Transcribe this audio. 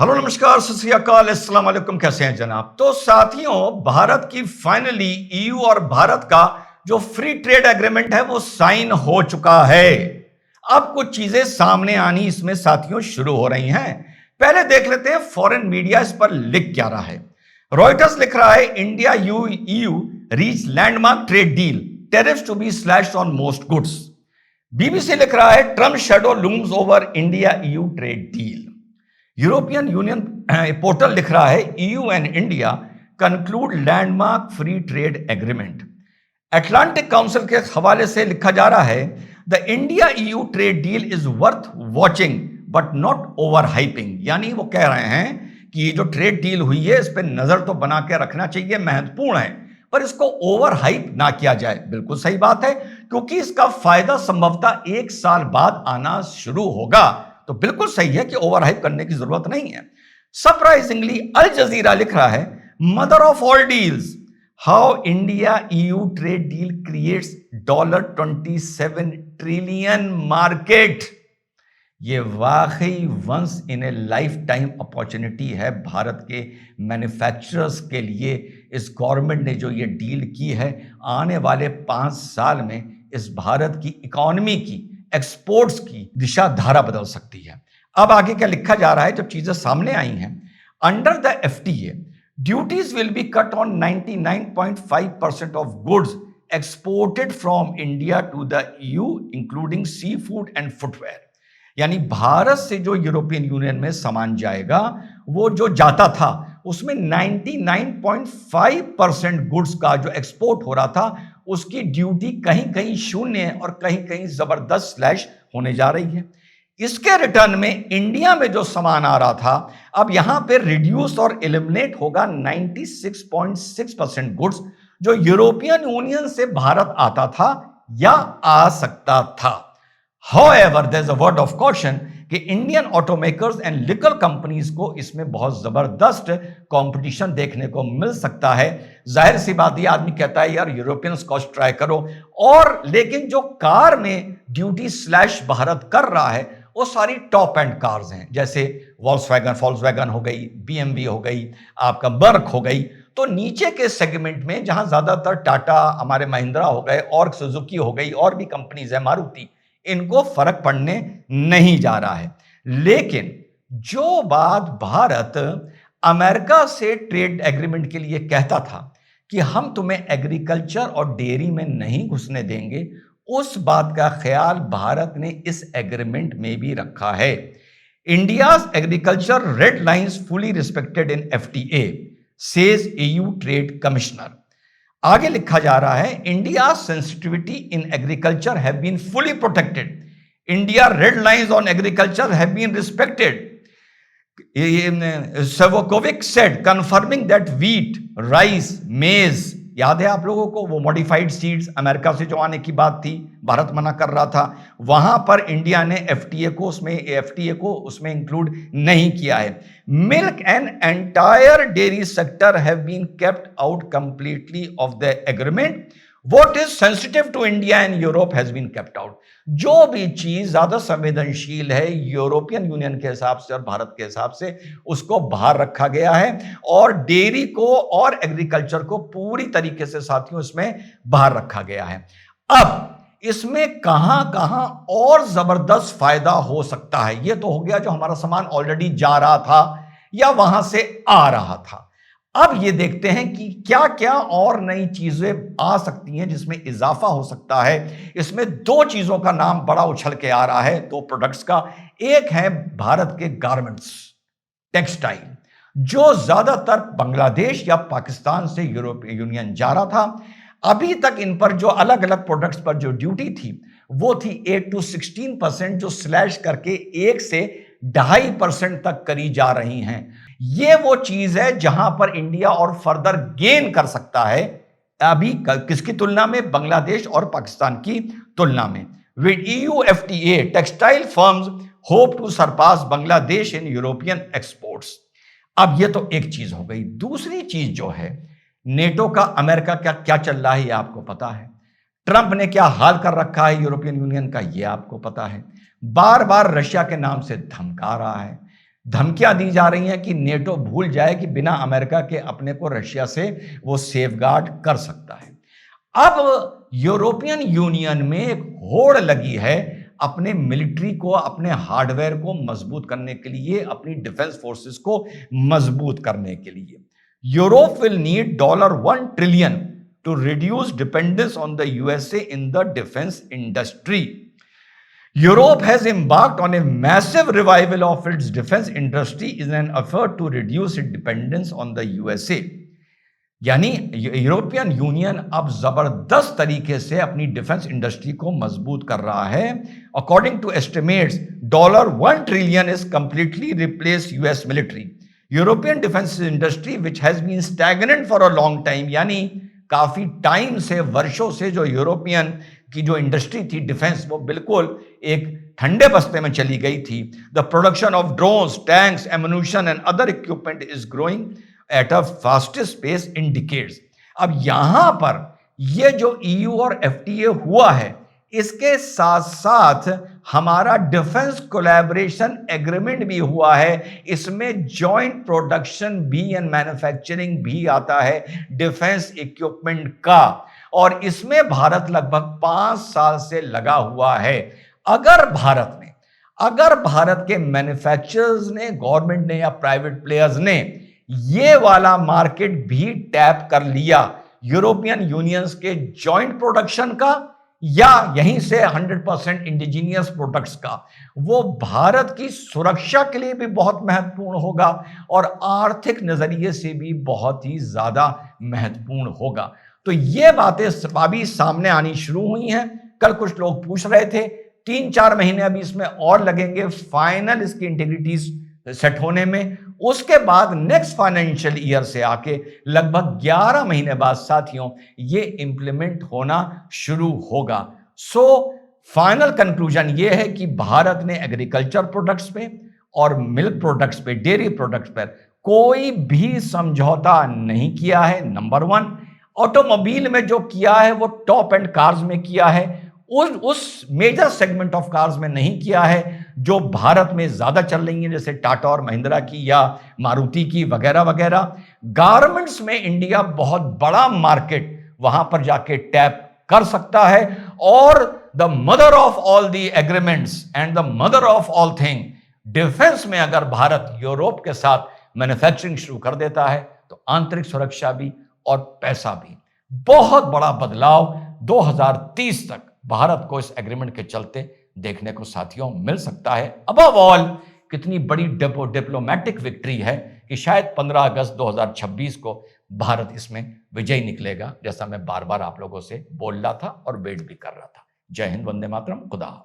Hello नमस्कार सत श्री अकाल अस्सलाम वालेकुम। कैसे हैं जनाब? तो साथियों, भारत की फाइनली ईयू और भारत का जो फ्री ट्रेड एग्रीमेंट है वो साइन हो चुका है। अब कुछ चीजें सामने आनी इसमें साथियों शुरू हो रही हैं। पहले देख लेते हैं फॉरेन मीडिया इस पर लिख क्या रहा है। रॉयटर्स लिख रहा है India EU reach landmark trade deal, tariffs to be slashed on most goods. BBC लिख रहा है Trump shadow looms over India EU trade deal. European Union portal लिख रहा है EU and India conclude landmark free trade agreement. Atlantic Council के हवाले से लिखा जा रहा है the India EU trade deal is worth watching but नॉट ओवर हाइपिंग। यानी वो कह रहे हैं कि ये जो ट्रेड डील हुई है इस पर नजर तो बना के रखना चाहिए, महत्वपूर्ण है, पर इसको ओवर हाइप ना किया जाए। बिल्कुल सही बात है, क्योंकि इसका फायदा संभवतः 1 साल बाद आना शुरू होगा। तो बिल्कुल सही है कि ओवरहाइप करने की जरूरत नहीं है। सरप्राइजिंगली अल जजीरा लिख रहा है mother of all deals, how India EU trade deal creates $27 trillion market. ये वाकई once in a lifetime opportunity है भारत के मैन्युफैक्चरर्स के लिए। इस गवर्नमेंट ने जो ये डील की है, आने वाले 5 साल में इस भारत की इकोनॉमी की, एक्सपोर्ट्स की दिशा धारा बदल सकती है। अब आगे क्या लिखा जा रहा है जब चीजें सामने आई हैं। Under the FTA duties will be cut on 99.5% of goods exported from India to the EU including seafood and footwear. यानी भारत से जो यूरोपियन यूनियन में सामान जाएगा, वो जो जाता था उसमें 99.5% गुड्स का जो एक्सपोर्ट हो रहा था उसकी ड्यूटी कहीं कहीं शून्य है और कहीं कहीं जबरदस्त स्लैश होने जा रही है। इसके रिटर्न में इंडिया में जो सामान आ रहा था, अब यहां पे रिड्यूस और एलिमिनेट होगा 96.6% गुड्स जो यूरोपियन यूनियन से भारत आता था या आ सकता था। However, there's a word of caution कि इंडियन ऑटोमेकर्स एंड लिकर कंपनीज को इसमें बहुत जबरदस्त कंपटीशन देखने को मिल सकता है। जाहिर सी बात, ये आदमी कहता है यार यूरोपियन स्कॉच ट्राई करो, और लेकिन जो कार में ड्यूटी स्लैश भारत कर रहा है वो सारी टॉप एंड कार्स हैं, जैसे वॉल्क्सवैगन हो गई, बीएमवी हो गई, आपका बर्क हो गई। तो नीचे के सेगमेंट में जहां ज्यादातर टाटा, हमारे महिंद्रा हो गए और सुजुकी हो गई, और भी कंपनीज है, मारुति, इनको फर्क पड़ने नहीं जा रहा है। लेकिन जो बात भारत अमेरिका से ट्रेड एग्रीमेंट के लिए कहता था कि हम तुम्हें एग्रीकल्चर और डेयरी में नहीं घुसने देंगे, उस बात का ख्याल भारत ने इस एग्रीमेंट में भी रखा है। India's agriculture red lines fully respected in FTA, says EU trade commissioner. आगे लिखा जा रहा है India sensitivity in agriculture have been fully protected, India red lines on agriculture have been respected, Sefcovic said confirming that wheat, rice, maize, याद है आप लोगों को वो मॉडिफाइड सीड्स अमेरिका से जो आने की बात थी, भारत मना कर रहा था, वहां पर इंडिया ने एफटीए को उसमें इंक्लूड नहीं किया है। Milk and entire dairy sector have been kept out completely of the agreement, what is sensitive to India and Europe has been kept out. जो भी चीज ज्यादा संवेदनशील है यूरोपियन यूनियन के हिसाब से और भारत के हिसाब से, उसको बाहर रखा गया है, और डेयरी को और एग्रीकल्चर को पूरी तरीके से साथियों इसमें बाहर रखा गया है। अब इसमें कहां कहां और जबरदस्त फायदा हो सकता है, यह तो हो गया जो हमारा सामान ऑलरेडी जा रहा था या वहां से आ रहा था। अब ये देखते हैं कि क्या क्या और नई चीजें आ सकती हैं जिसमें इजाफा हो सकता है। इसमें 2 चीजों का नाम बड़ा उछल के आ रहा है, 2 प्रोडक्ट्स का। एक है भारत के गारमेंट्स, टेक्सटाइल, जो ज्यादातर बांग्लादेश या पाकिस्तान से यूरोपीय यूनियन जा रहा था। अभी तक इन पर जो अलग अलग प्रोडक्ट्स पर जो ड्यूटी थी वो थी 8 to 16%, जो स्लैश करके 1 से 2.5% तक करी जा रही हैं। ये वो चीज है जहां पर इंडिया और फर्दर गेन कर सकता है, अभी किसकी तुलना में? बांग्लादेश और पाकिस्तान की तुलना में। With EU FTA textile firms hope to surpass Bangladesh in European exports. अब ये तो एक चीज हो गई। दूसरी चीज जो है, नेटो का अमेरिका का क्या चल रहा है ये आपको पता है। ट्रंप ने क्या हाल कर रखा है यूरोपियन यूनियन का, ये आपको पता है। बार बार रशिया के नाम से धमका रहा है। धमकियां दी जा रही हैं कि नेटो भूल जाए कि बिना अमेरिका के अपने को रशिया से वो सेफगार्ड कर सकता है। अब यूरोपियन यूनियन में एक होड़ लगी है अपने मिलिट्री को, अपने हार्डवेयर को मजबूत करने के लिए, अपनी डिफेंस फोर्सेस को मजबूत करने के लिए। Europe will need $1 trillion to reduce dependence on the USA in the defence industry. Europe has embarked on a massive revival of its defense industry in an effort to reduce its dependence on the USA. यानी European union अब जबरदस्त तरीके से अपनी defence industry को मजबूत कर रहा है। According to estimates, $1 trillion is completely replace US military. European defence industry which has been stagnant for a long time, यानी काफी टाइम से, वर्षों से जो यूरोपियन की जो इंडस्ट्री थी डिफेंस, वो बिल्कुल एक ठंडे बस्ते में चली गई थी। The production of drones, tanks, ammunition and other equipment is growing at a fastest pace in decades. अब यहां पर ये जो ईयू और एफटीए हुआ है, इसके साथ साथ हमारा डिफेंस कोलैबोरेशन एग्रीमेंट भी हुआ है। इसमें जॉइंट प्रोडक्शन भी एंड मैन्युफैक्चरिंग भी आता है डिफेंस इक्विपमेंट का, और इसमें भारत लगभग 5 साल से लगा हुआ है। अगर भारत के मैन्युफैक्चरर्स ने, गवर्नमेंट ने या प्राइवेट प्लेयर्स ने ये वाला मार्केट भी टैप कर लिया यूरोपियन यूनियंस के जॉइंट प्रोडक्शन का या यहीं से 100% इंडिजीनियस प्रोडक्ट्स का, वो भारत की सुरक्षा के लिए भी बहुत महत्वपूर्ण होगा और आर्थिक नजरिए से भी बहुत ही ज्यादा महत्वपूर्ण होगा। तो ये बातें अभी सामने आनी शुरू हुई हैं। कल कुछ लोग पूछ रहे थे 3-4 महीने अभी इसमें और लगेंगे फाइनल इसकी इंटीग्रिटीज सेट होने में। उसके बाद नेक्स्ट फाइनेंशियल ईयर से आके लगभग 11 महीने बाद साथियों ये इंप्लीमेंट होना शुरू होगा। सो फाइनल कंक्लूजन ये है कि भारत ने एग्रीकल्चर प्रोडक्ट्स पे और मिल्क प्रोडक्ट्स पे, डेयरी प्रोडक्ट्स पर कोई भी समझौता नहीं किया है। नंबर 1, ऑटोमोबाइल में जो किया है वो टॉप एंड कार्स में किया है, उस मेजर सेगमेंट ऑफ कार्स में नहीं किया है जो भारत में ज्यादा चल रही हैं, जैसे टाटा और महिंद्रा की या मारुति की वगैरह वगैरह। गारमेंट्स में इंडिया बहुत बड़ा मार्केट वहां पर जाके टैप कर सकता है, और the mother of all the agreements and the mother of all thing, defence में अगर भारत यूरोप के साथ मैन्युफैक्चरिंग शुरू कर देता है तो आंतरिक सुरक्षा भी और पैसा भी, बहुत बड़ा बदलाव 2030 तक भारत को इस एग्रीमेंट के चलते देखने को साथियों मिल सकता है। अबव ऑल कितनी बड़ी डिप्लोमैटिक विक्ट्री है कि शायद 15 अगस्त 2026 को भारत इसमें विजयी निकलेगा, जैसा मैं बार बार आप लोगों से बोल रहा था और वेट भी कर रहा था। जय हिंद, वंदे मातरम, खुदा।